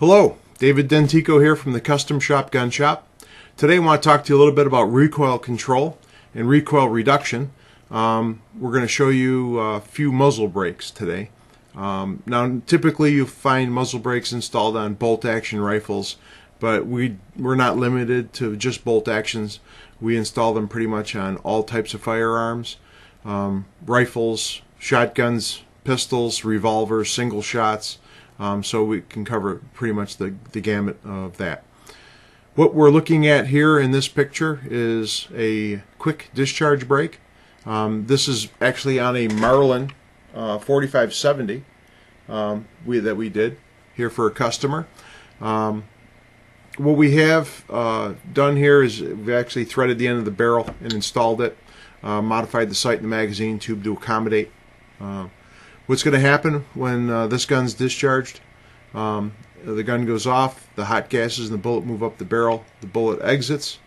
Hello, David Dentico here from the Custom Shop Gun Shop. Today I want to talk to you a little bit about recoil control and recoil reduction. We're going to show you a few muzzle brakes today. Now typically you find muzzle brakes installed on bolt action rifles, but we're not limited to just bolt actions. We install them pretty much on all types of firearms, rifles, shotguns, pistols, revolvers, single shots. So we can cover pretty much the gamut of that. What we're looking at here in this picture is a quick discharge brake. This is actually on a Marlin 4570 that we did here for a customer. What we have done here is we've actually threaded the end of the barrel and installed it, modified the sight and the magazine tube to accommodate. What's going to happen when this gun's discharged? The gun goes off, the hot gases and the bullet move up the barrel, the bullet exits,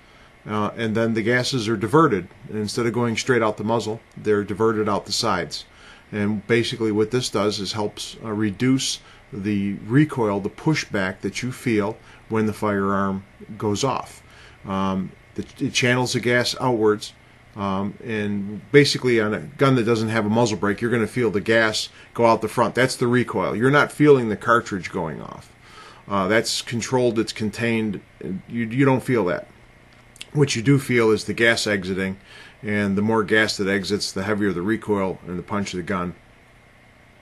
and then the gases are diverted. And instead of going straight out the muzzle, they're diverted out the sides. And basically what this does is helps reduce the recoil, the pushback that you feel when the firearm goes off. It channels the gas outwards. And basically on a gun that doesn't have a muzzle brake, you're going to feel the gas go out the front. That's the recoil. You're not feeling the cartridge going off. That's controlled, it's contained. You don't feel that. What you do feel is the gas exiting, and the more gas that exits, the heavier the recoil and the punch of the gun,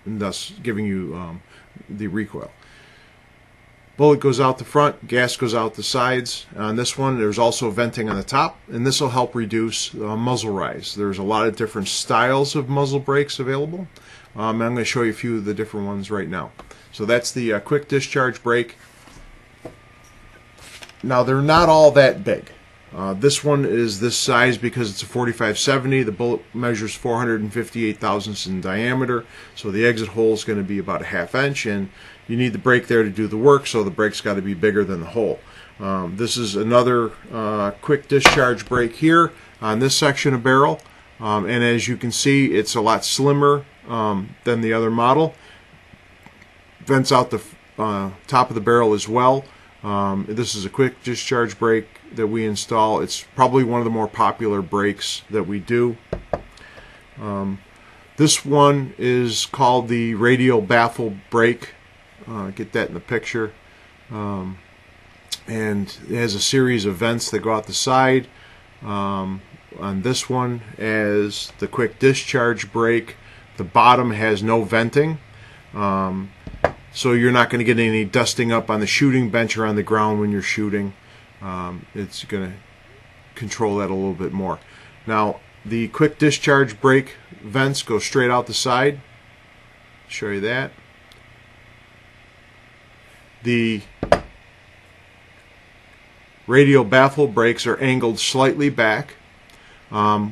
and thus giving you the recoil. Bullet goes out the front, gas goes out the sides. On this one, there's also venting on the top, and this will help reduce muzzle rise. There's a lot of different styles of muzzle brakes available. I'm going to show you a few of the different ones right now. So that's the quick discharge brake. Now they're not all that big. This one is this size because it's a 4570. The bullet measures 458 thousandths in diameter, so the exit hole is going to be about a ½ inch, and you need the brake there to do the work, so the brake's got to be bigger than the hole. This is another quick discharge brake here on this section of barrel, and as you can see, it's a lot slimmer than the other model. Vents out the top of the barrel as well. This is a quick discharge brake that we install. It's probably one of the more popular brakes that we do. This one is called the radial baffle brake. Get that in the picture. And it has a series of vents that go out the side. On this one, as the quick discharge brake, the bottom has no venting. So you're not going to get any dusting up on the shooting bench or on the ground when you're shooting. It's going to control that a little bit more. Now, the quick discharge brake vents go straight out the side. Show you that. The radial baffle brakes are angled slightly back,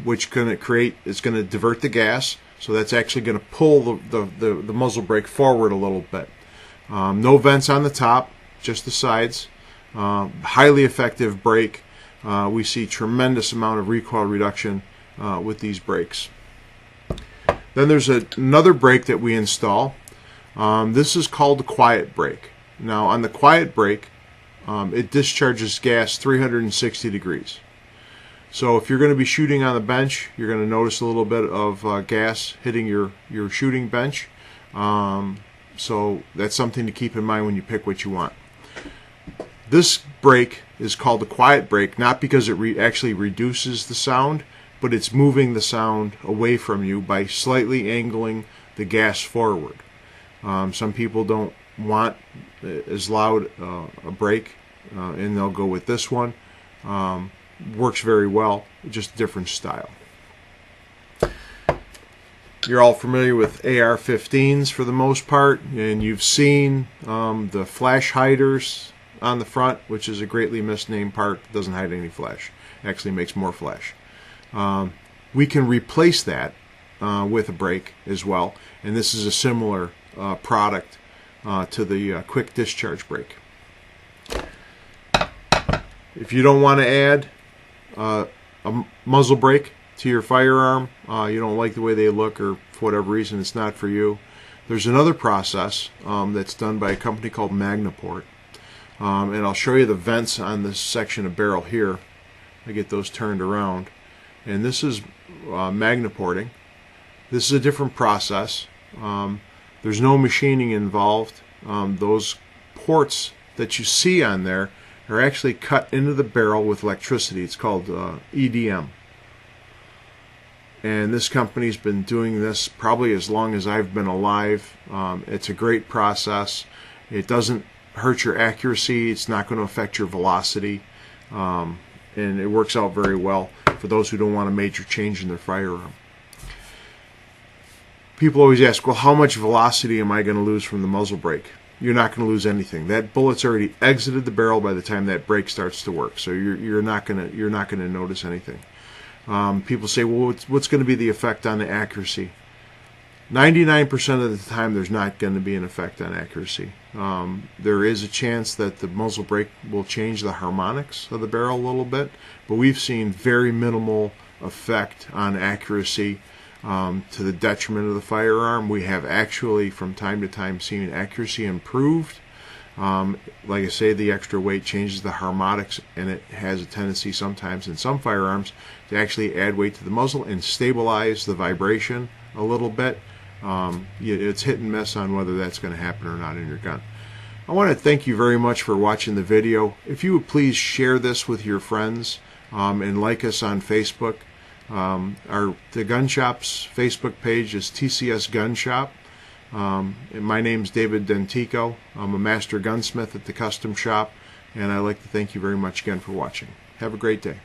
which is going to divert the gas. So that's actually going to pull the muzzle brake forward a little bit. No vents on the top, just the sides. Highly effective brake. We see tremendous amount of recoil reduction with these brakes. Then there's another brake that we install. This is called the quiet brake. Now on the quiet brake, it discharges gas 360 degrees. So if you're going to be shooting on the bench, you're going to notice a little bit of gas hitting your shooting bench. So that's something to keep in mind when you pick what you want. This brake is called the quiet brake, not because it actually reduces the sound, but it's moving the sound away from you by slightly angling the gas forward. Some people don't want as loud a brake, and they'll go with this one. Works very well, just a different style. You're all familiar with AR-15s for the most part, and you've seen the flash hiders on the front, which is a greatly misnamed part. It doesn't hide any flash. It actually makes more flash. We can replace that with a brake as well, and this is a similar product to the quick discharge brake. If you don't want to add a muzzle brake to your firearm, you don't like the way they look, or for whatever reason it's not for you, there's another process that's done by a company called Magnaport. and I'll show you the vents on this section of barrel here. I get those turned around, and this is magneporting. This is a different process. There's no machining involved. Those ports that you see on there are actually cut into the barrel with electricity. It's called EDM. And this company's been doing this probably as long as I've been alive. It's a great process. It doesn't hurt your accuracy. It's not going to affect your velocity. And it works out very well for those who don't want a major change in their firearm. People always ask, well, how much velocity am I going to lose from the muzzle brake? You're not going to lose anything. That bullet's already exited the barrel by the time that brake starts to work, so you're not going to notice anything. People say, well, what's going to be the effect on the accuracy? 99% of the time, there's not going to be an effect on accuracy. There is a chance that the muzzle brake will change the harmonics of the barrel a little bit, but we've seen very minimal effect on accuracy to the detriment of the firearm. We have actually, from time to time, seen accuracy improved. Like I say, the extra weight changes the harmonics, and it has a tendency sometimes in some firearms to actually add weight to the muzzle and stabilize the vibration a little bit. It's hit and miss on whether that's going to happen or not in your gun. I want to thank you very much for watching the video. If you would please share this with your friends and like us on Facebook. The Gun Shop's Facebook page is TCS Gun Shop. And my name's David Dentico. I'm a master gunsmith at the Custom Shop, and I'd like to thank you very much again for watching. Have a great day.